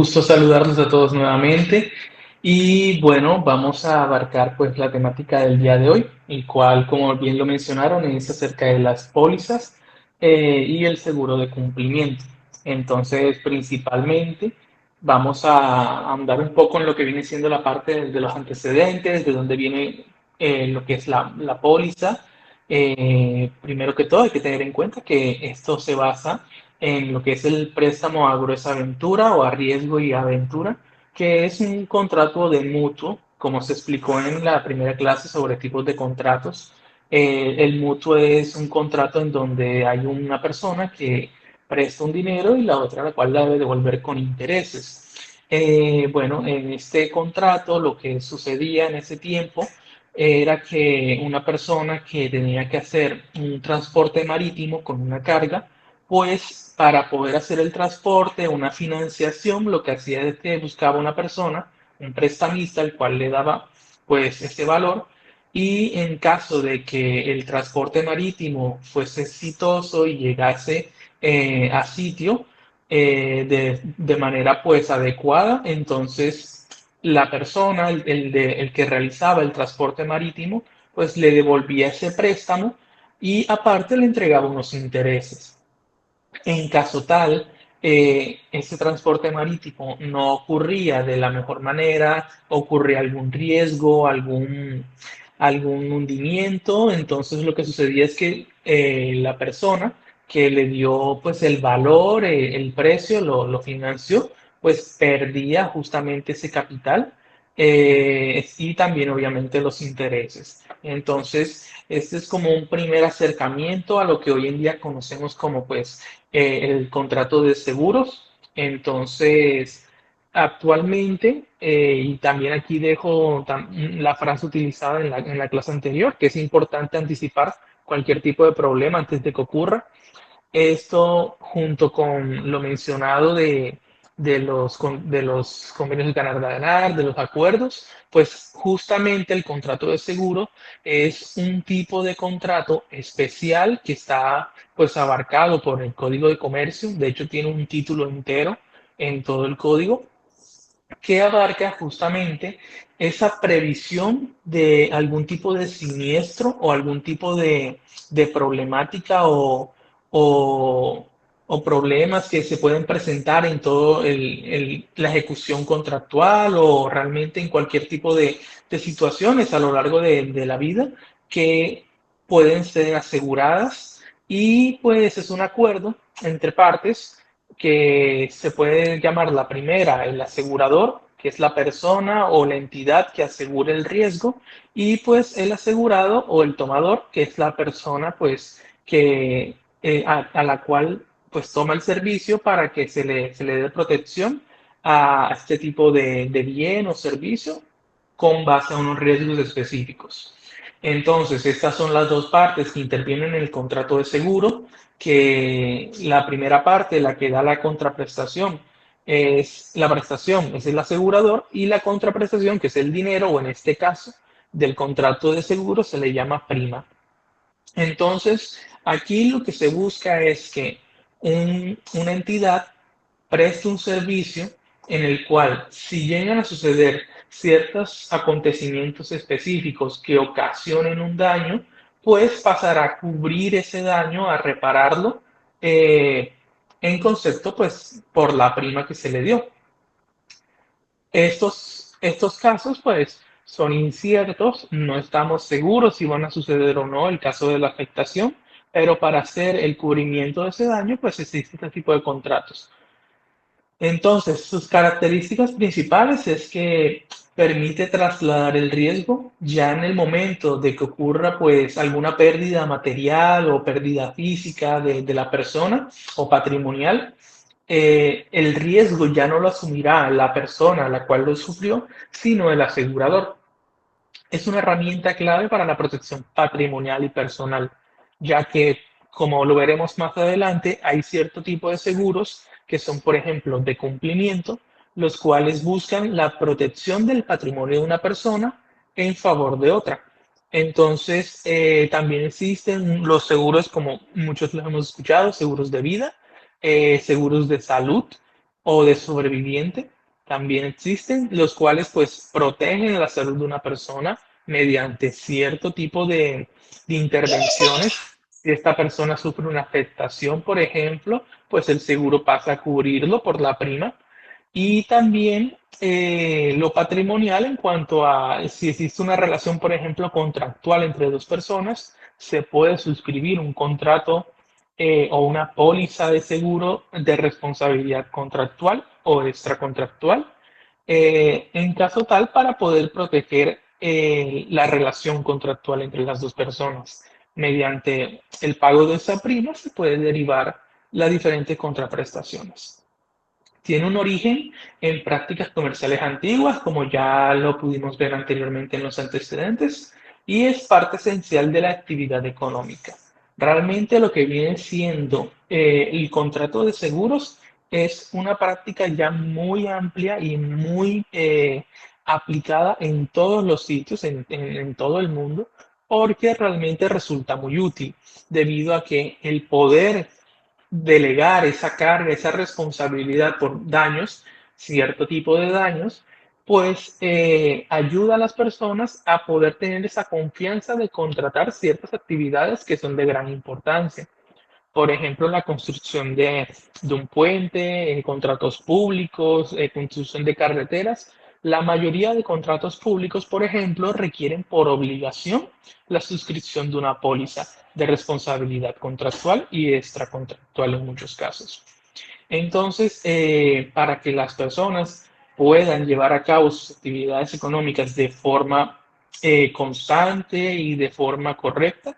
gusto saludarlos a todos nuevamente. Y bueno, vamos a abarcar pues la temática del día de hoy, el cual, como bien lo mencionaron, es acerca de las pólizas y el seguro de cumplimiento. Entonces, principalmente, vamos a andar un poco en lo que viene siendo la parte de los antecedentes, de dónde viene lo que es la póliza. Primero que todo, hay que tener en cuenta que esto se basa en lo que es el préstamo a gruesa aventura o a riesgo y aventura, que es un contrato de mutuo, como se explicó en la primera clase sobre tipos de contratos. El mutuo es un contrato en donde hay una persona que presta un dinero y la otra la cual la debe devolver con intereses. Bueno, en este contrato lo que sucedía en ese tiempo era que una persona que tenía que hacer un transporte marítimo con una carga, pues para poder hacer el transporte, una financiación, lo que hacía es que buscaba una persona, un prestamista, el cual le daba pues ese valor y en caso de que el transporte marítimo fuese exitoso y llegase a sitio de manera pues adecuada, entonces la persona, el que realizaba el transporte marítimo, pues le devolvía ese préstamo y aparte le entregaba unos intereses. En caso tal, ese transporte marítimo no ocurría de la mejor manera, ocurría algún riesgo, algún hundimiento, entonces lo que sucedía es que la persona que le dio pues el valor, el precio, lo financió, pues perdía justamente ese capital y también obviamente los intereses. Entonces, este es como un primer acercamiento a lo que hoy en día conocemos como pues el contrato de seguros. Entonces, actualmente, y también aquí dejo la frase utilizada en la clase anterior, que es importante anticipar cualquier tipo de problema antes de que ocurra. Esto junto con lo mencionado de los convenios de ganar-ganar, de los acuerdos, pues justamente el contrato de seguro es un tipo de contrato especial que está pues abarcado por el Código de Comercio. De hecho, tiene un título entero en todo el código que abarca justamente esa previsión de algún tipo de siniestro o algún tipo de problemática o, o problemas que se pueden presentar en todo la ejecución contractual o realmente en cualquier tipo de situaciones a lo largo de la vida que pueden ser aseguradas y pues es un acuerdo entre partes que se puede llamar la primera, el asegurador, que es la persona o la entidad que asegura el riesgo, y pues el asegurado o el tomador, que es la persona pues que a la cual pues toma el servicio para que se le dé protección a este tipo de bien o servicio con base a unos riesgos específicos. Entonces, estas son las dos partes que intervienen en el contrato de seguro, que la primera parte, la que da la contraprestación, es la prestación, es el asegurador, y la contraprestación, que es el dinero, o en este caso, del contrato de seguro, se le llama prima. Entonces, aquí lo que se busca es que una entidad preste un servicio en el cual, si llegan a suceder ciertos acontecimientos específicos que ocasionen un daño, pues pasará a cubrir ese daño, a repararlo, eh, en concepto, pues, por la prima que se le dio. Estos casos, pues, son inciertos, no estamos seguros si van a suceder o no el caso de la afectación, pero para hacer el cubrimiento de ese daño, pues existe este tipo de contratos. Entonces, sus características principales es que permite trasladar el riesgo ya en el momento de que ocurra pues alguna pérdida material o pérdida física de la persona o patrimonial. El riesgo ya no lo asumirá la persona a la cual lo sufrió, sino el asegurador. Es una herramienta clave para la protección patrimonial y personal, ya que, como lo veremos más adelante, hay cierto tipo de seguros que son, por ejemplo, de cumplimiento, los cuales buscan la protección del patrimonio de una persona en favor de otra. Entonces, también existen los seguros, como muchos los hemos escuchado, seguros de vida, seguros de salud o de sobreviviente, también existen, los cuales pues protegen la salud de una persona mediante cierto tipo de intervenciones. Si esta persona sufre una afectación, por ejemplo, pues el seguro pasa a cubrirlo por la prima. Y también lo patrimonial en cuanto a si existe una relación, por ejemplo, contractual entre dos personas, se puede suscribir un contrato o una póliza de seguro de responsabilidad contractual o extracontractual en caso tal para poder proteger la relación contractual entre las dos personas. Mediante el pago de esa prima se puede derivar las diferentes contraprestaciones. Tiene un origen en prácticas comerciales antiguas, como ya lo pudimos ver anteriormente en los antecedentes, y es parte esencial de la actividad económica. Realmente lo que viene siendo el contrato de seguros es una práctica ya muy amplia y muy aplicada en todos los sitios, en todo el mundo, porque realmente resulta muy útil, debido a que el poder delegar esa carga, esa responsabilidad por daños, cierto tipo de daños, pues ayuda a las personas a poder tener esa confianza de contratar ciertas actividades que son de gran importancia. Por ejemplo, la construcción de un puente, contratos públicos, construcción de carreteras. La mayoría de contratos públicos, por ejemplo, requieren por obligación la suscripción de una póliza de responsabilidad contractual y extracontractual en muchos casos. Entonces, para que las personas puedan llevar a cabo sus actividades económicas de forma constante y de forma correcta,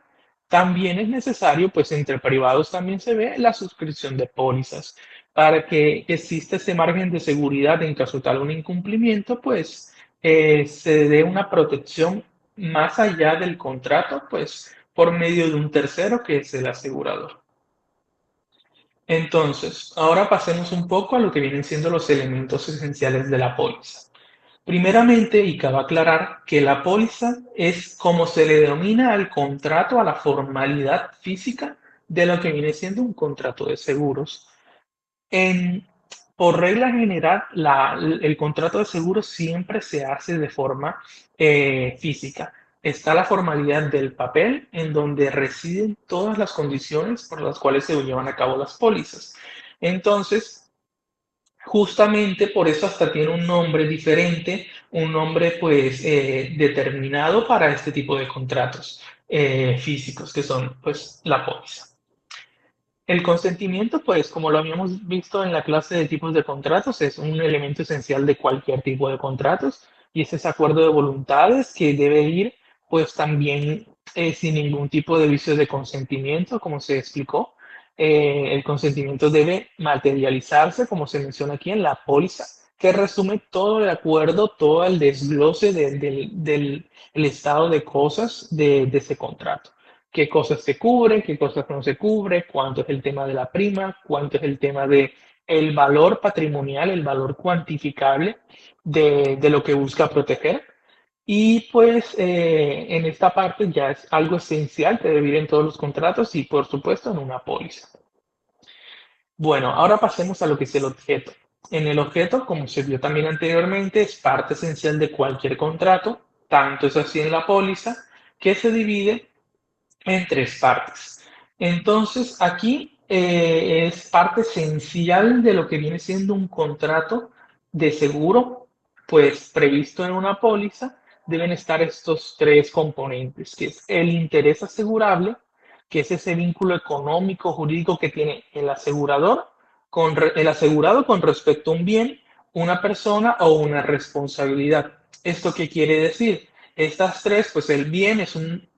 también es necesario, pues entre privados también se ve la suscripción de pólizas. Para que exista ese margen de seguridad en caso tal un incumplimiento, pues se dé una protección más allá del contrato, pues por medio de un tercero que es el asegurador. Entonces, ahora pasemos un poco a lo que vienen siendo los elementos esenciales de la póliza. Primeramente, y cabe aclarar que la póliza es como se le denomina al contrato, a la formalidad física de lo que viene siendo un contrato de seguros. En, por regla general, el contrato de seguro siempre se hace de forma física. Está la formalidad del papel, en donde residen todas las condiciones por las cuales se llevan a cabo las pólizas. Entonces, justamente por eso hasta tiene un nombre diferente, un nombre pues determinado para este tipo de contratos físicos, que son pues la póliza. El consentimiento, pues, como lo habíamos visto en la clase de tipos de contratos, es un elemento esencial de cualquier tipo de contratos y es ese acuerdo de voluntades que debe ir, pues, también sin ningún tipo de vicio de consentimiento, como se explicó. El consentimiento debe materializarse, como se menciona aquí en la póliza, que resume todo el acuerdo, todo el desglose el estado de cosas de ese contrato, qué cosas se cubren, qué cosas no se cubre, cuánto es el tema de la prima, cuánto es el tema de el valor patrimonial, el valor cuantificable de lo que busca proteger. Y pues en esta parte ya es algo esencial que debe ir en todos los contratos y por supuesto en una póliza. Bueno, ahora pasemos a lo que es el objeto. En el objeto, como se vio también anteriormente, es parte esencial de cualquier contrato, tanto es así en la póliza, que se divide en tres partes. Entonces, aquí es parte esencial de lo que viene siendo un contrato de seguro, pues previsto en una póliza, deben estar estos tres componentes, que es el interés asegurable, que es ese vínculo económico, jurídico que tiene el asegurador el asegurado con respecto a un bien, una persona o una responsabilidad. ¿Esto qué quiere decir? Estas tres, pues el bien es un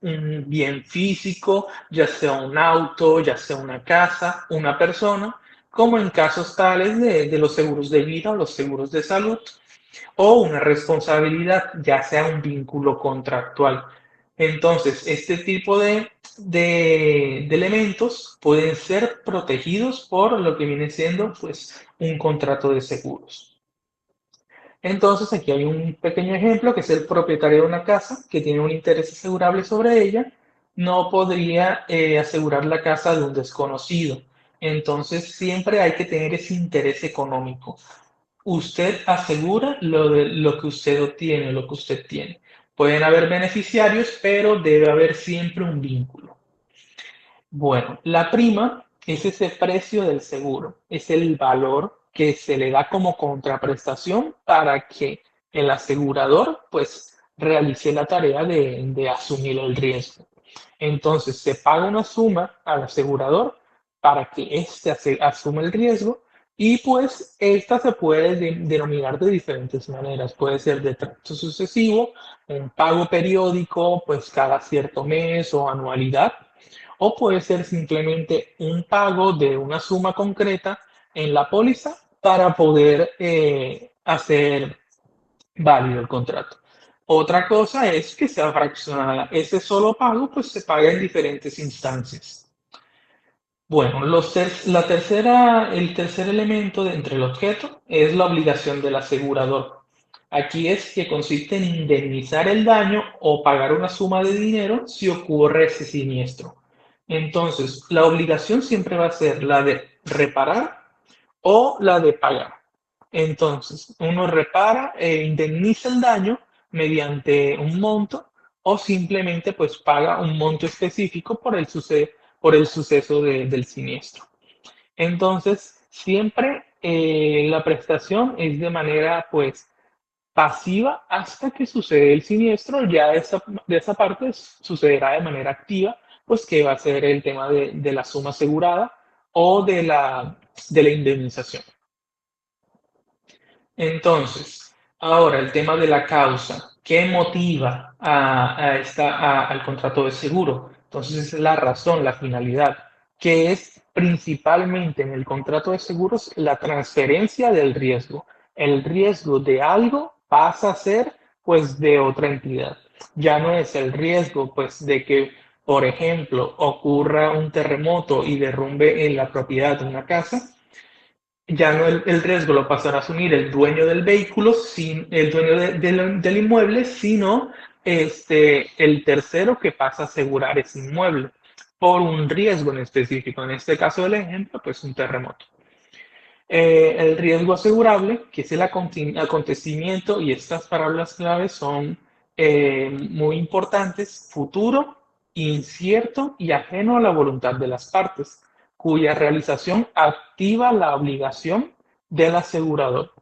bien físico, ya sea un auto, ya sea una casa, una persona, como en casos tales de los seguros de vida o los seguros de salud, o una responsabilidad, ya sea un vínculo contractual. Entonces, este tipo de elementos pueden ser protegidos por lo que viene siendo pues, un contrato de seguros. Entonces, aquí hay un pequeño ejemplo que es el propietario de una casa que tiene un interés asegurable sobre ella, no podría asegurar la casa de un desconocido. Entonces, siempre hay que tener ese interés económico. usted asegura lo que usted obtiene, lo que usted tiene. Pueden haber beneficiarios, pero debe haber siempre un vínculo. Bueno, la prima es ese precio del seguro, es el valor que se le da como contraprestación para que el asegurador pues realice la tarea de asumir el riesgo. Entonces se paga una suma al asegurador para que éste asuma el riesgo y pues esta se puede denominar de diferentes maneras. Puede ser de trato sucesivo, un pago periódico pues cada cierto mes o anualidad, o puede ser simplemente un pago de una suma concreta en la póliza para poder hacer válido el contrato. Otra cosa es que sea fraccionada. Ese solo pago pues se paga en diferentes instancias. Bueno, el tercer elemento de entre el objeto es la obligación del asegurador. Aquí es que consiste en indemnizar el daño o pagar una suma de dinero si ocurre ese siniestro. Entonces, la obligación siempre va a ser la de reparar o la de pagar. Entonces, uno repara e indemniza el daño mediante un monto o simplemente pues paga un monto específico por el suceso del siniestro. Entonces, siempre la prestación es de manera pues pasiva hasta que sucede el siniestro, ya de esa parte sucederá de manera activa, pues que va a ser el tema de la suma asegurada o de la indemnización. Entonces, ahora el tema de la causa. ¿Qué motiva al contrato de seguro? Entonces, esa es la razón, la finalidad, que es principalmente en el contrato de seguros la transferencia del riesgo. El riesgo de algo pasa a ser pues de otra entidad. Ya no es el riesgo pues de que, por ejemplo, ocurra un terremoto y derrumbe en la propiedad de una casa, ya no el riesgo lo pasará a asumir el dueño del vehículo, sin, el dueño del inmueble, sino el tercero que pasa a asegurar ese inmueble por un riesgo en específico. En este caso del ejemplo, pues un terremoto. El riesgo asegurable, que es el acontecimiento, y estas palabras claves son muy importantes: futuro, incierto y ajeno a la voluntad de las partes, cuya realización activa la obligación del asegurador.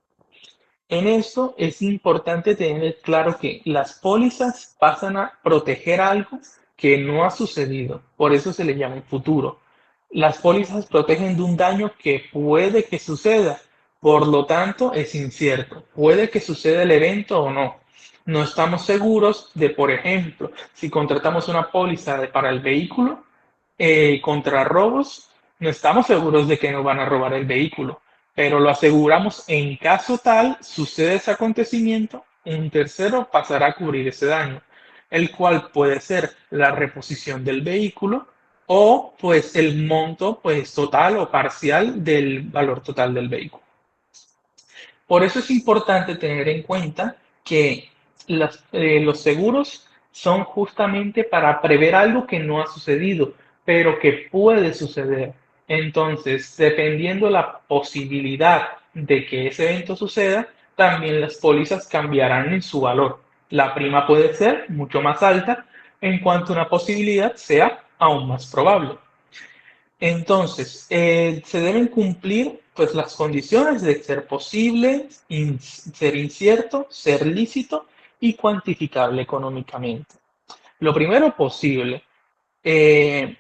En esto es importante tener claro que las pólizas pasan a proteger algo que no ha sucedido, por eso se le llama futuro. Las pólizas protegen de un daño que puede que suceda, por lo tanto es incierto. Puede que suceda el evento o no. No estamos seguros de, por ejemplo, si contratamos una para el vehículo contra robos, no estamos seguros de que no van a robar el vehículo, pero lo aseguramos en caso tal sucede ese acontecimiento, un tercero pasará a cubrir ese daño, el cual puede ser la reposición del vehículo o pues el monto pues total o parcial del valor total del vehículo. Por eso es importante tener en cuenta que los seguros son justamente para prever algo que no ha sucedido, pero que puede suceder. Entonces, dependiendo la posibilidad de que ese evento suceda, también las pólizas cambiarán en su valor. La prima puede ser mucho más alta en cuanto una posibilidad sea aún más probable. Entonces, se deben cumplir pues las condiciones de ser posible, ser incierto, ser lícito y cuantificable económicamente. Lo primero posible, eh,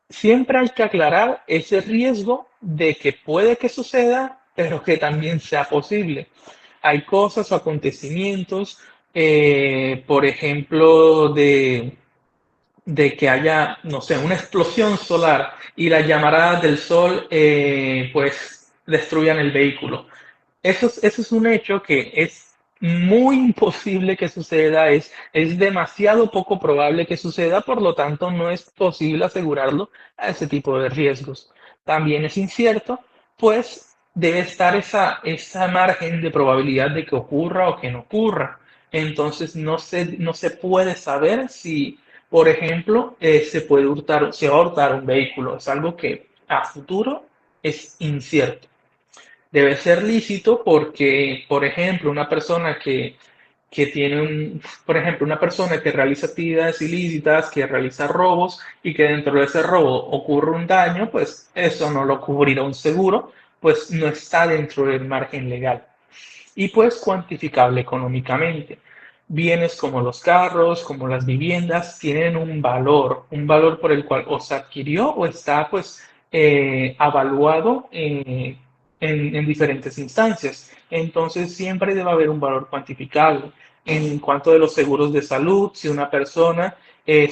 siempre hay que aclarar ese riesgo de que puede que suceda, pero que también sea posible. Hay cosas o acontecimientos, por ejemplo, de que haya, no sé, una explosión solar y las llamaradas del sol pues destruyan el vehículo. Eso es un hecho que es muy imposible que suceda, es demasiado poco probable que suceda, por lo tanto no es posible asegurarlo a ese tipo de riesgos. También es incierto, pues debe estar esa margen de probabilidad de que ocurra o que no ocurra. Entonces no se puede saber si, por ejemplo, se va a hurtar un vehículo. Es algo que a futuro es incierto. Debe ser lícito porque, por ejemplo, que tiene por ejemplo, una persona que realiza actividades ilícitas, que realiza robos y que dentro de ese robo ocurre un daño, pues eso no lo cubrirá un seguro, pues no está dentro del margen legal y pues cuantificable económicamente. Bienes como los carros, como las viviendas, tienen un valor por el cual o se adquirió o está pues avaluado en diferentes instancias. Entonces siempre debe haber un valor cuantificable. En cuanto de los seguros de salud, si una persona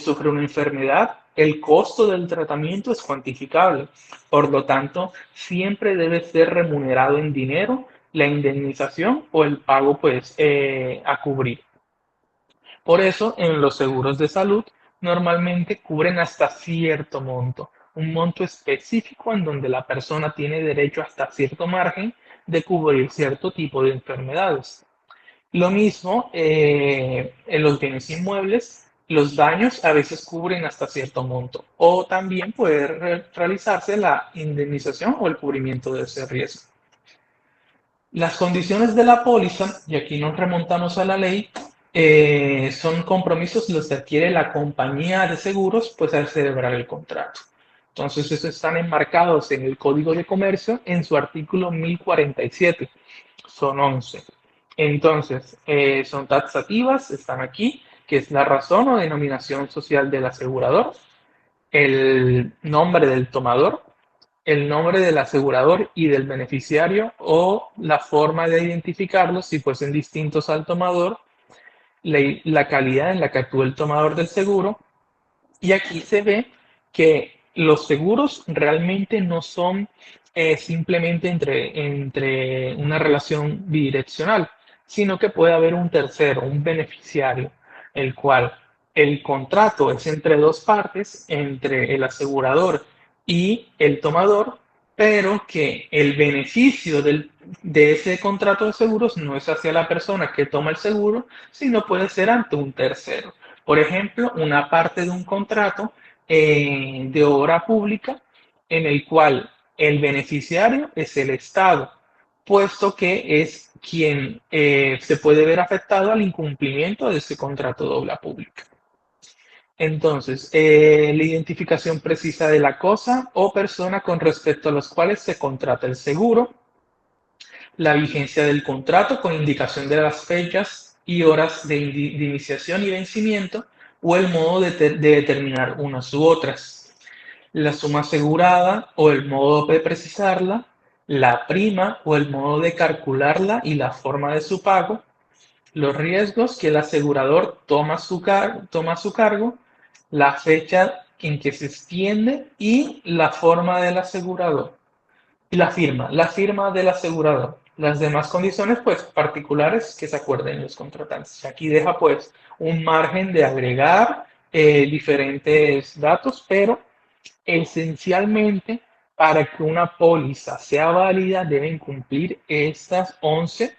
sufre una enfermedad, el costo del tratamiento es cuantificable. Por lo tanto, siempre debe ser remunerado en dinero la indemnización o el pago pues a cubrir. Por eso en los seguros de salud normalmente cubren hasta cierto monto, un monto específico en donde la persona tiene derecho hasta cierto margen de cubrir cierto tipo de enfermedades. Lo mismo en los bienes inmuebles, los daños a veces cubren hasta cierto monto o también puede realizarse la indemnización o el cubrimiento de ese riesgo. Las condiciones de la póliza, y aquí nos remontamos a la ley, son compromisos los que adquiere la compañía de seguros pues al celebrar el contrato. Entonces, esos están enmarcados en el Código de Comercio en su artículo 1047. Son 11. Entonces, son taxativas, están aquí, que es la razón o denominación social del asegurador, el nombre del tomador, el nombre del asegurador y del beneficiario o la forma de identificarlos si fuesen distintos al tomador, la calidad en la que actúa el tomador del seguro. Y aquí se ve que los seguros realmente no son simplemente entre una relación bidireccional, sino que puede haber un tercero, un beneficiario, el cual el contrato es entre dos partes, entre el asegurador y el tomador, pero que el beneficio de ese contrato de seguros no es hacia la persona que toma el seguro, sino puede ser ante un tercero. Por ejemplo, una parte de un contrato de obra pública en el cual el beneficiario es el Estado, puesto que es quien se puede ver afectado al incumplimiento de ese contrato de obra pública. Entonces, la identificación precisa de la cosa o persona con respecto a los cuales se contrata el seguro, la vigencia del contrato con indicación de las fechas y horas de iniciación y vencimiento o el modo de determinar unas u otras, la suma asegurada o el modo de precisarla, la prima o el modo de calcularla y la forma de su pago, los riesgos que el asegurador toma a su cargo, la fecha en que se extiende y la forma del asegurador. Y la firma del asegurador. Las demás condiciones, pues, particulares que se acuerden los contratantes. Aquí deja, pues, un margen de agregar diferentes datos, pero esencialmente, para que una póliza sea válida, deben cumplir estas 11,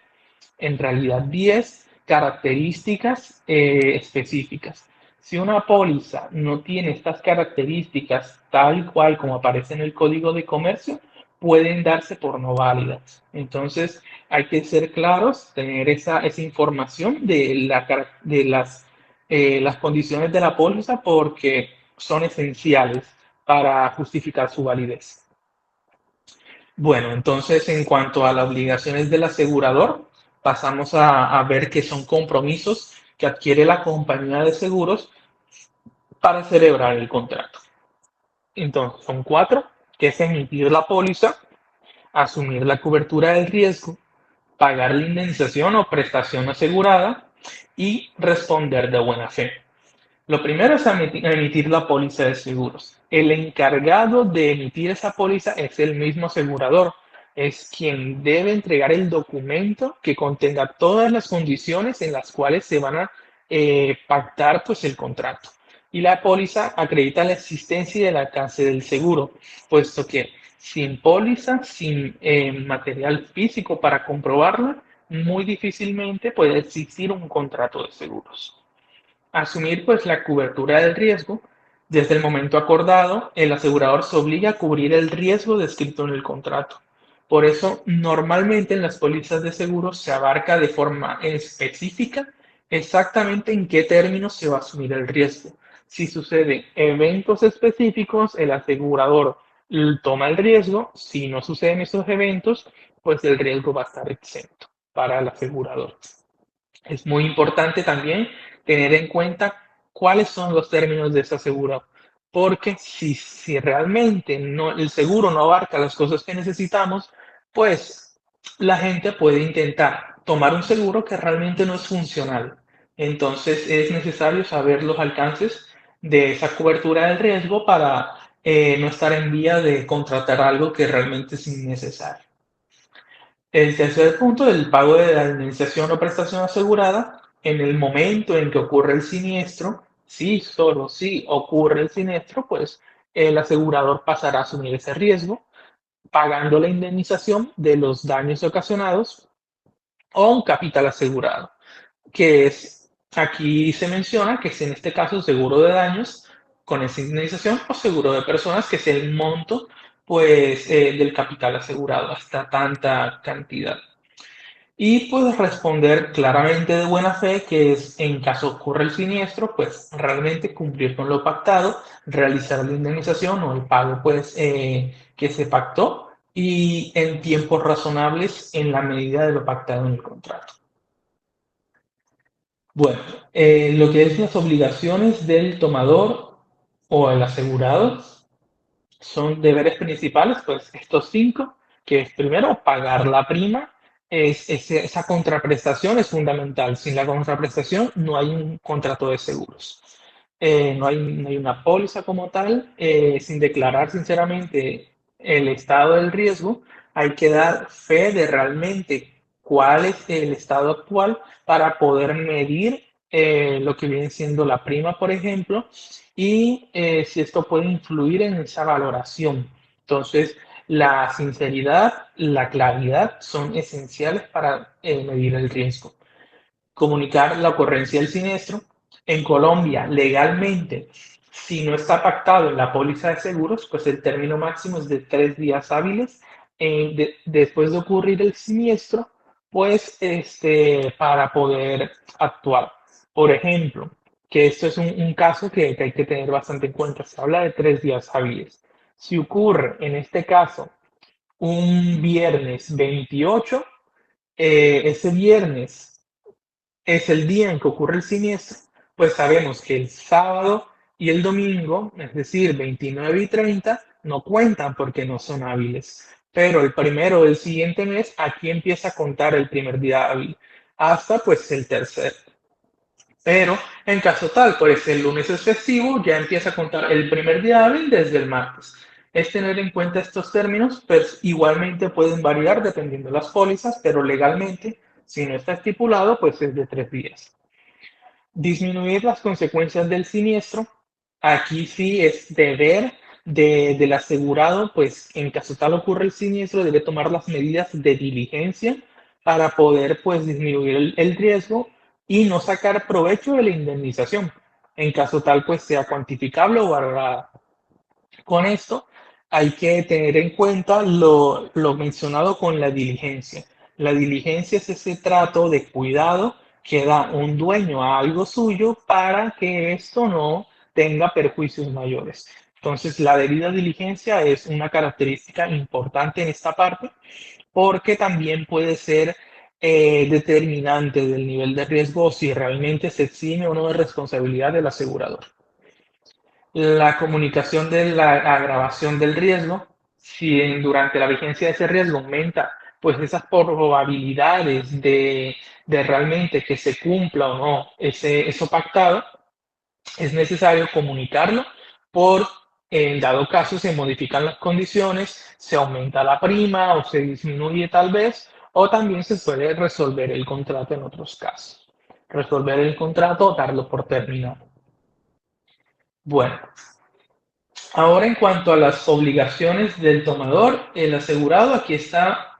en realidad 10 características específicas. Si una póliza no tiene estas características tal cual como aparece en el Código de Comercio, pueden darse por no válidas. Entonces, hay que ser claros, tener esa información de las condiciones de la póliza porque son esenciales para justificar su validez. Bueno, entonces en cuanto a las obligaciones del asegurador, pasamos a ver que son compromisos que adquiere la compañía de seguros para celebrar el contrato. Entonces son cuatro, que es emitir la póliza, asumir la cobertura del riesgo, pagar la indemnización o prestación asegurada y responder de buena fe. Lo primero es emitir la póliza de seguros. El encargado de emitir esa póliza es el mismo asegurador. Es quien debe entregar el documento que contenga todas las condiciones en las cuales se van a pactar pues, el contrato. Y la póliza acredita la existencia y el alcance del seguro, puesto que sin póliza, sin material físico para comprobarla, muy difícilmente puede existir un contrato de seguros. Asumir pues la cobertura del riesgo. Desde el momento acordado, el asegurador se obliga a cubrir el riesgo descrito en el contrato. Por eso, normalmente en las pólizas de seguros se abarca de forma específica exactamente en qué términos se va a asumir el riesgo. Si suceden eventos específicos, el asegurador toma el riesgo. Si no suceden esos eventos, pues el riesgo va a estar exento para el asegurador. Es muy importante también tener en cuenta cuáles son los términos de ese seguro, porque si realmente no, el seguro no abarca las cosas que necesitamos, pues la gente puede intentar tomar un seguro que realmente no es funcional. Entonces es necesario saber los alcances de esa cobertura del riesgo para no estar en vía de contratar algo que realmente es innecesario. El tercer punto, el pago de la indemnización o prestación asegurada en el momento en que ocurre el siniestro. Si solo si ocurre el siniestro, pues el asegurador pasará a asumir ese riesgo, pagando la indemnización de los daños ocasionados o un capital asegurado, que es, aquí se menciona que es en este caso seguro de daños con esa indemnización o seguro de personas, que es el monto pues del capital asegurado hasta tanta cantidad. Y puedes responder claramente de buena fe, que es en caso ocurra el siniestro, pues realmente cumplir con lo pactado, realizar la indemnización o el pago pues que se pactó y en tiempos razonables en la medida de lo pactado en el contrato. Bueno, lo que es las obligaciones del tomador o el asegurado son deberes principales, pues estos cinco, que es primero pagar la prima, esa contraprestación es fundamental. Sin la contraprestación no hay un contrato de seguros. No hay una póliza como tal, sin declarar sinceramente el estado del riesgo, hay que dar fe de realmente cuál es el estado actual para poder medir lo que viene siendo la prima, por ejemplo, y si esto puede influir en esa valoración. Entonces, la sinceridad, la claridad son esenciales para medir el riesgo. Comunicar la ocurrencia del siniestro. En Colombia, legalmente, si no está pactado en la póliza de seguros, pues el término máximo es de 3 días hábiles después de ocurrir el siniestro, pues para poder actuar. Por ejemplo, que esto es un caso que hay que tener bastante en cuenta. Se habla de 3 días hábiles. Si ocurre, en este caso, un viernes 28, ese viernes es el día en que ocurre el siniestro, pues sabemos que el sábado y el domingo, es decir, 29 y 30, no cuentan porque no son hábiles. Pero el primero del siguiente mes, aquí empieza a contar el primer día hábil, hasta pues el tercer. Pero en caso tal, pues el lunes es festivo, ya empieza a contar el primer día hábil desde el martes. Es tener en cuenta estos términos, pues igualmente pueden variar dependiendo de las pólizas, pero legalmente, si no está estipulado, pues es de 3 días. Disminuir las consecuencias del siniestro. Aquí sí es deber del asegurado, pues en caso tal ocurre el siniestro, debe tomar las medidas de diligencia para poder pues disminuir el riesgo y no sacar provecho de la indemnización. En caso tal pues sea cuantificable o valorada. Con esto hay que tener en cuenta lo mencionado con la diligencia. La diligencia es ese trato de cuidado que da un dueño a algo suyo para que esto no tenga perjuicios mayores. Entonces, la debida diligencia es una característica importante en esta parte porque también puede ser determinante del nivel de riesgo si realmente se exime o no de responsabilidad del asegurador. La comunicación de la agravación del riesgo, si durante la vigencia de ese riesgo aumenta, pues esas probabilidades de realmente que se cumpla o no eso pactado, es necesario comunicarlo por, en dado caso, se modifican las condiciones, se aumenta la prima o se disminuye tal vez, o también se puede resolver el contrato en otros casos. Resolver el contrato o darlo por terminado. Bueno, ahora, en cuanto a las obligaciones del tomador, el asegurado, aquí está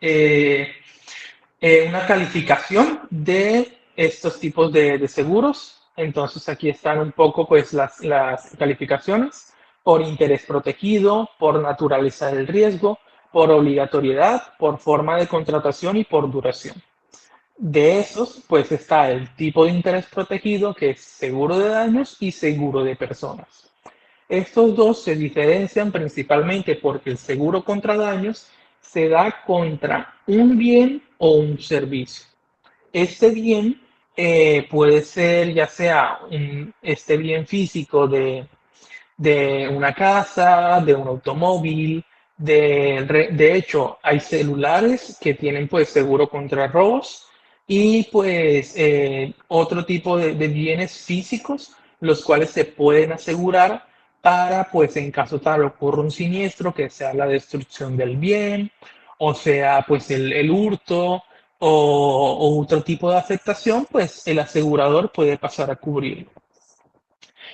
una calificación de estos tipos de seguros. Entonces, aquí están un poco pues las calificaciones por interés protegido, por naturaleza del riesgo, por obligatoriedad, por forma de contratación y por duración. De esos, pues está el tipo de interés protegido, que es seguro de daños y seguro de personas. Estos dos se diferencian principalmente porque el seguro contra daños se da contra un bien o un servicio. Este bien puede ser ya sea este bien físico de una casa, de un automóvil, de hecho hay celulares que tienen pues seguro contra robos y pues otro tipo de bienes físicos los cuales se pueden asegurar para pues en caso tal ocurra un siniestro que sea la destrucción del bien o sea pues el hurto o otro tipo de afectación, pues el asegurador puede pasar a cubrirlo.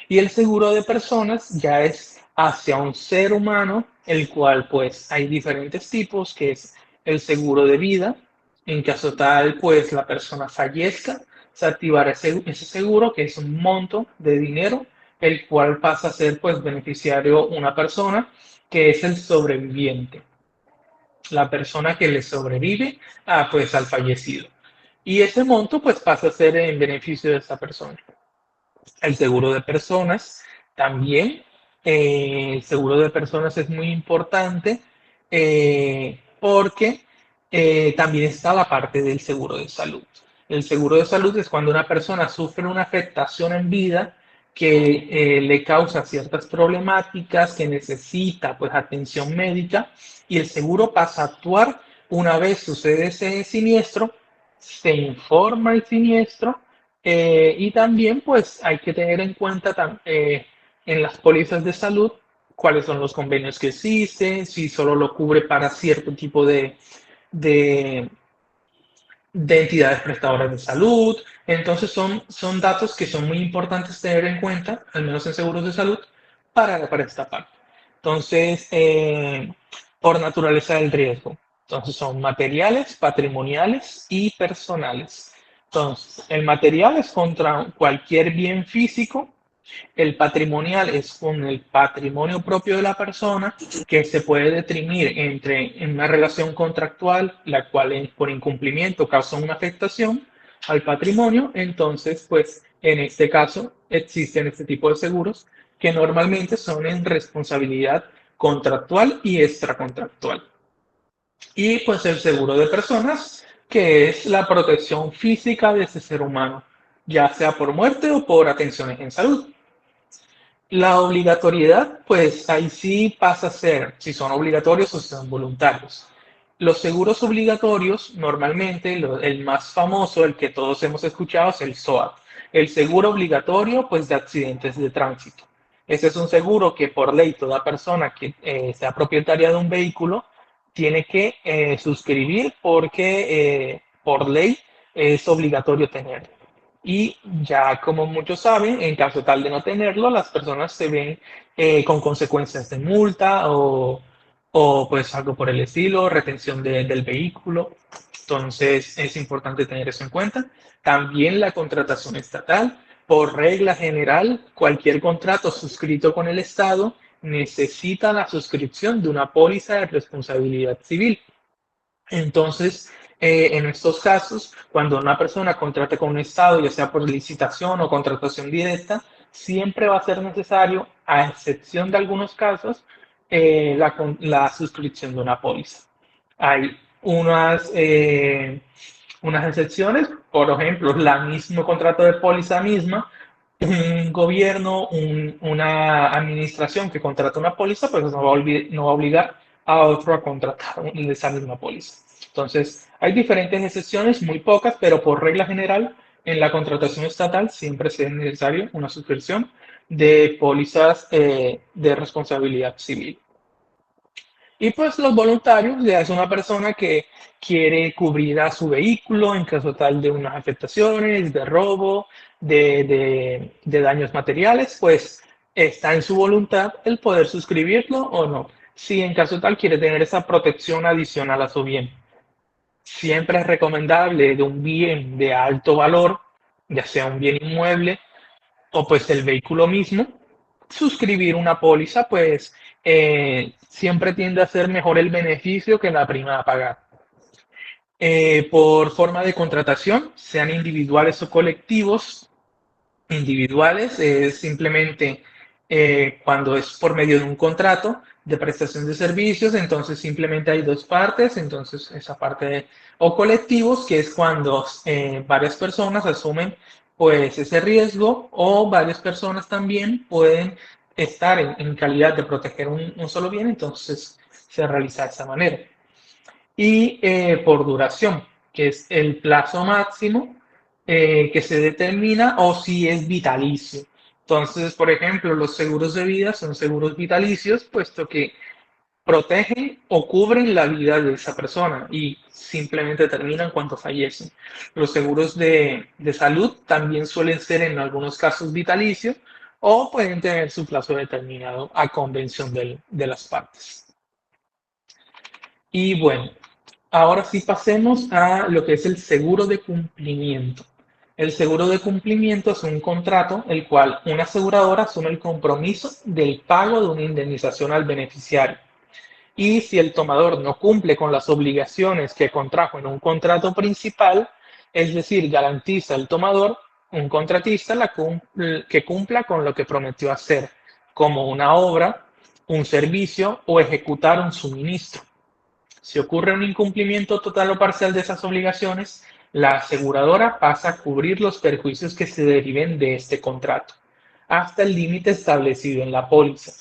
Y el seguro de personas ya es hacia un ser humano, el cual pues hay diferentes tipos, que es el seguro de vida. En caso tal, pues la persona fallezca, se activará ese seguro, que es un monto de dinero, el cual pasa a ser pues beneficiario una persona que es el sobreviviente, la persona que le sobrevive pues al fallecido. Y ese monto pues pasa a ser en beneficio de esa persona. El seguro de personas también. El seguro de personas es muy importante porque también está la parte del seguro de salud. El seguro de salud es cuando una persona sufre una afectación en vida que le causa ciertas problemáticas, que necesita pues atención médica y el seguro pasa a actuar una vez sucede ese siniestro, se informa el siniestro y también, pues, hay que tener en cuenta en las pólizas de salud cuáles son los convenios que existen, si solo lo cubre para cierto tipo de, de entidades prestadoras de salud. Entonces, son datos que son muy importantes tener en cuenta, al menos en seguros de salud, para esta parte. Entonces, por naturaleza del riesgo. Entonces, son materiales, patrimoniales y personales. Entonces, el material es contra cualquier bien físico, el patrimonial es con el patrimonio propio de la persona que se puede definir entre en una relación contractual, la cual por incumplimiento causa una afectación al patrimonio. Entonces, pues en este caso existen este tipo de seguros que normalmente son en responsabilidad contractual y extracontractual. Y pues el seguro de personas, que es la protección física de ese ser humano, ya sea por muerte o por atenciones en salud. La obligatoriedad, pues ahí sí pasa a ser si son obligatorios o si son voluntarios. Los seguros obligatorios, normalmente, el más famoso, el que todos hemos escuchado, es el SOAT, el seguro obligatorio, pues, de accidentes de tránsito. Ese es un seguro que por ley toda persona que sea propietaria de un vehículo tiene que suscribir porque por ley es obligatorio tenerlo. Y ya como muchos saben, en caso tal de no tenerlo, las personas se ven con consecuencias de multa o pues algo por el estilo, retención del vehículo. Entonces es importante tener eso en cuenta. También la contratación estatal. Por regla general, cualquier contrato suscrito con el Estado necesita la suscripción de una póliza de responsabilidad civil. Entonces, en estos casos, cuando una persona contrate con un Estado, ya sea por licitación o contratación directa, siempre va a ser necesario, a excepción de algunos casos, la suscripción de una póliza. Hay unas excepciones, por ejemplo, la mismo contrato de póliza misma, un gobierno, una administración que contrata una póliza, pues no va a obligar a otro a contratar esa misma póliza. Entonces, hay diferentes excepciones, muy pocas, pero por regla general, en la contratación estatal siempre es necesario una suscripción de pólizas de responsabilidad civil. Y pues los voluntarios ya es una persona que quiere cubrir a su vehículo en caso tal de unas afectaciones, de robo, de daños materiales, pues está en su voluntad el poder suscribirlo o no. Si en caso tal quiere tener esa protección adicional a su bien. Siempre es recomendable de un bien de alto valor, ya sea un bien inmueble o pues el vehículo mismo, suscribir una póliza pues siempre tiende a ser mejor el beneficio que la prima a pagar. Por forma de contratación, sean individuales o colectivos, individuales es simplemente cuando es por medio de un contrato de prestación de servicios, entonces simplemente hay dos partes, entonces esa parte o colectivos, que es cuando varias personas asumen pues ese riesgo o varias personas también pueden estar en calidad de proteger un solo bien, entonces se realiza de esa manera y por duración, que es el plazo máximo que se determina o si es vitalicio. Entonces, por ejemplo, los seguros de vida son seguros vitalicios, puesto que protegen o cubren la vida de esa persona y simplemente terminan cuando fallecen. Los seguros de salud también suelen ser en algunos casos vitalicios o pueden tener su plazo determinado a convención de las partes. Y bueno, ahora sí pasemos a lo que es el seguro de cumplimiento. El seguro de cumplimiento es un contrato el cual una aseguradora asume el compromiso del pago de una indemnización al beneficiario. Y si el tomador no cumple con las obligaciones que contrajo en un contrato principal, es decir, garantiza el tomador, un contratista, que cumpla con lo que prometió hacer, como una obra, un servicio o ejecutar un suministro. Si ocurre un incumplimiento total o parcial de esas obligaciones, la aseguradora pasa a cubrir los perjuicios que se deriven de este contrato, hasta el límite establecido en la póliza.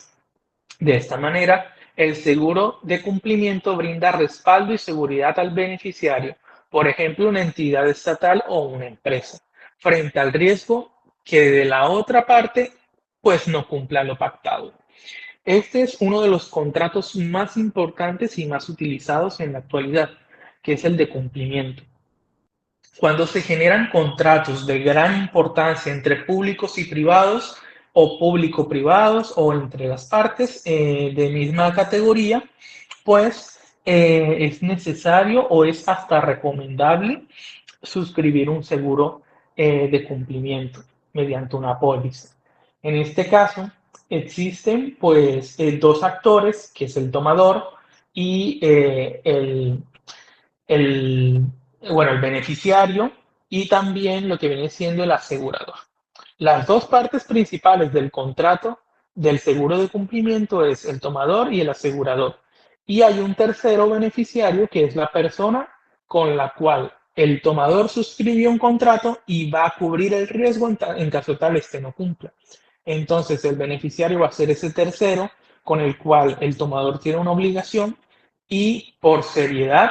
De esta manera, el seguro de cumplimiento brinda respaldo y seguridad al beneficiario, por ejemplo, una entidad estatal o una empresa, frente al riesgo que de la otra parte pues no cumpla lo pactado. Este es uno de los contratos más importantes y más utilizados en la actualidad, que es el de cumplimiento. Cuando se generan contratos de gran importancia entre públicos y privados o público-privados o entre las partes de misma categoría, pues es necesario o es hasta recomendable suscribir un seguro de cumplimiento mediante una póliza. En este caso, existen pues dos actores, que es el tomador y el, el beneficiario y también lo que viene siendo el asegurador. Las dos partes principales del contrato del seguro de cumplimiento es el tomador y el asegurador. Y hay un tercero beneficiario que es la persona con la cual el tomador suscribió un contrato y va a cubrir el riesgo en caso tal este no cumpla. Entonces el beneficiario va a ser ese tercero con el cual el tomador tiene una obligación y por seriedad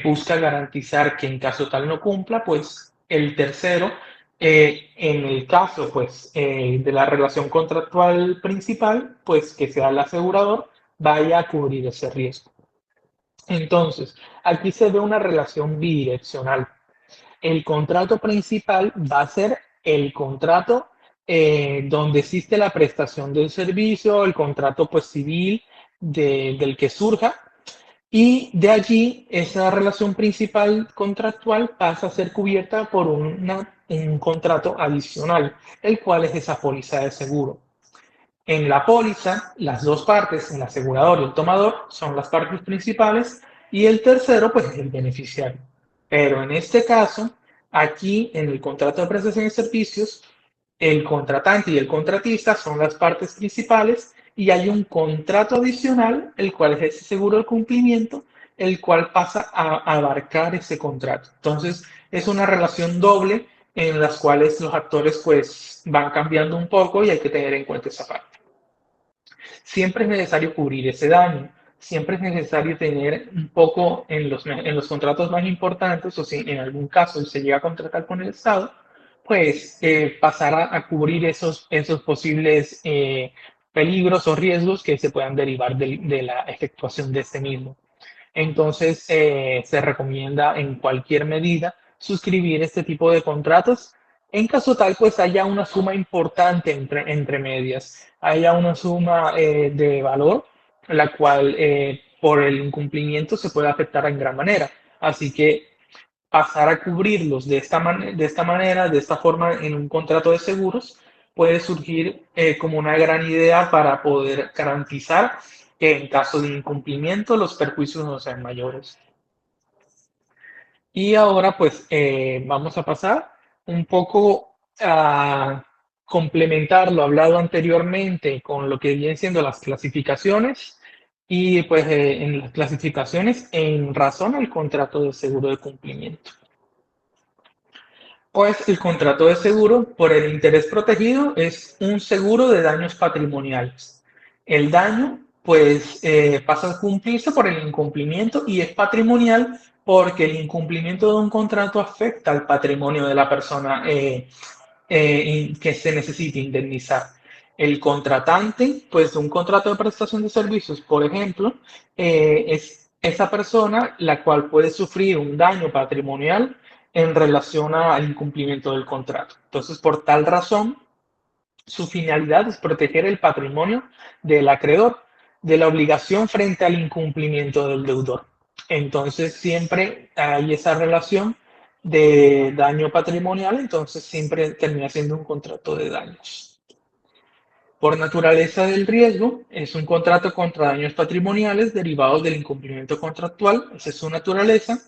busca garantizar que en caso tal no cumpla, pues el tercero en el caso pues, de la relación contractual principal, pues que sea el asegurador, vaya a cubrir ese riesgo. Entonces, aquí se ve una relación bidireccional. El contrato principal va a ser el contrato donde existe la prestación del servicio, el contrato pues, civil del que surja, y de allí, esa relación principal contractual pasa a ser cubierta por un contrato adicional, el cual es esa póliza de seguro. En la póliza, las dos partes, el asegurador y el tomador, son las partes principales y el tercero, pues, es el beneficiario. Pero en este caso, aquí en el contrato de prestación de servicios, el contratante y el contratista son las partes principales y hay un contrato adicional, el cual es ese seguro de cumplimiento, el cual pasa a abarcar ese contrato. Entonces, es una relación doble en las cuales los actores pues van cambiando un poco y hay que tener en cuenta esa parte. Siempre es necesario cubrir ese daño, siempre es necesario tener un poco en los contratos más importantes, o si en algún caso se llega a contratar con el Estado, pues pasar a cubrir esos posibles peligros o riesgos que se puedan derivar de la efectuación de este mismo. Entonces, se recomienda en cualquier medida suscribir este tipo de contratos. En caso tal, pues haya una suma importante entre medias, haya una suma de valor, la cual por el incumplimiento se puede afectar en gran manera. Así que pasar a cubrirlos de esta manera, de esta forma en un contrato de seguros, puede surgir como una gran idea para poder garantizar que en caso de incumplimiento los perjuicios no sean mayores. Y ahora pues vamos a pasar un poco a complementar lo hablado anteriormente con lo que vienen siendo las clasificaciones y pues en las clasificaciones en razón al contrato de seguro de cumplimiento. Pues el contrato de seguro por el interés protegido es un seguro de daños patrimoniales. El daño pues pasa a cumplirse por el incumplimiento y es patrimonial porque el incumplimiento de un contrato afecta al patrimonio de la persona que se necesite indemnizar. El contratante, pues de un contrato de prestación de servicios, por ejemplo, es esa persona la cual puede sufrir un daño patrimonial en relación al incumplimiento del contrato. Entonces, por tal razón, su finalidad es proteger el patrimonio del acreedor de la obligación frente al incumplimiento del deudor. Entonces, siempre hay esa relación de daño patrimonial, entonces siempre termina siendo un contrato de daños. Por naturaleza del riesgo, es un contrato contra daños patrimoniales derivados del incumplimiento contractual, esa es su naturaleza.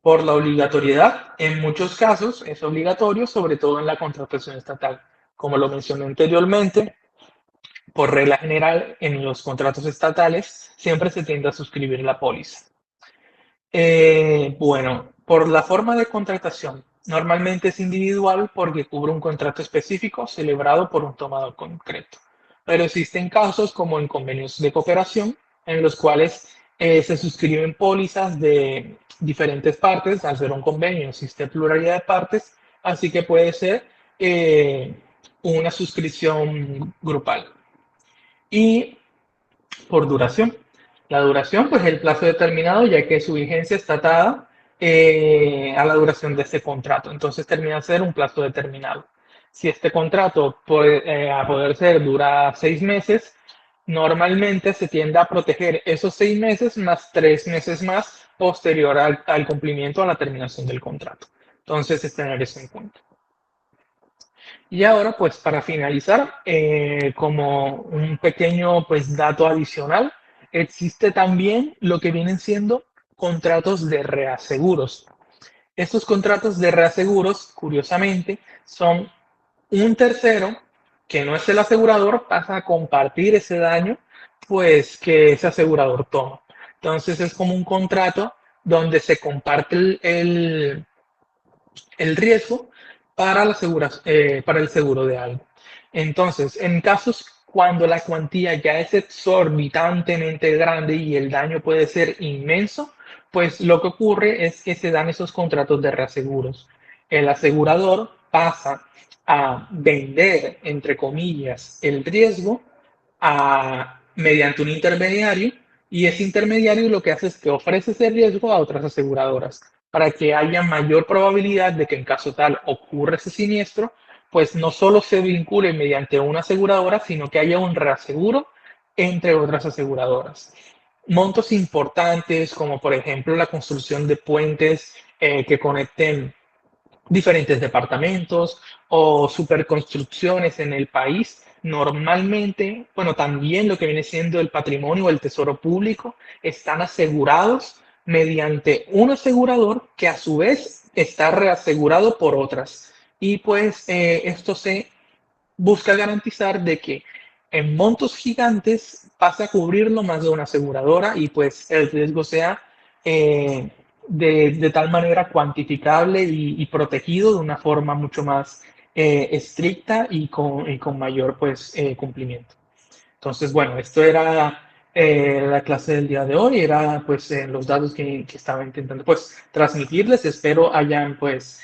Por la obligatoriedad, en muchos casos es obligatorio, sobre todo en la contratación estatal. Como lo mencioné anteriormente, por regla general, en los contratos estatales siempre se tiende a suscribir la póliza. Bueno, por la forma de contratación, normalmente es individual porque cubre un contrato específico celebrado por un tomador concreto. Pero existen casos como en convenios de cooperación en los cuales se suscriben pólizas de diferentes partes. Al ser un convenio existe pluralidad de partes, así que puede ser eh, una suscripción grupal. Y por duración. La duración, pues el plazo determinado, ya que su vigencia está atada a la duración de este contrato. Entonces termina a ser un plazo determinado. Si este contrato, a poder ser, dura 6 meses, normalmente se tiende a proteger esos 6 meses más 3 meses más posterior al cumplimiento a la terminación del contrato. Entonces es tener eso en cuenta. Y ahora, pues para finalizar, como un pequeño pues, dato adicional, existe también lo que vienen siendo contratos de reaseguros. Estos contratos de reaseguros, curiosamente, son un tercero que no es el asegurador, pasa a compartir ese daño pues que ese asegurador toma. Entonces es como un contrato donde se comparte el riesgo para, para el seguro de algo. Entonces, en casos cuando la cuantía ya es exorbitantemente grande y el daño puede ser inmenso, pues lo que ocurre es que se dan esos contratos de reaseguros. El asegurador pasa a vender, entre comillas, el riesgo mediante un intermediario y ese intermediario lo que hace es que ofrece ese riesgo a otras aseguradoras para que haya mayor probabilidad de que en caso tal ocurra ese siniestro, pues no solo se vincule mediante una aseguradora, sino que haya un reaseguro entre otras aseguradoras. Montos importantes como por ejemplo la construcción de puentes que conecten diferentes departamentos o superconstrucciones en el país, normalmente, bueno, también lo que viene siendo el patrimonio o el tesoro público, están asegurados mediante un asegurador que a su vez está reasegurado por otras. Y pues esto se busca garantizar de que en montos gigantes pase a cubrirlo más de una aseguradora y pues el riesgo sea eh, de tal manera cuantificable y protegido de una forma mucho más estricta y con mayor pues cumplimiento. Entonces, bueno, esto era la clase del día de hoy, era pues los datos que estaba intentando pues transmitirles, espero hayan pues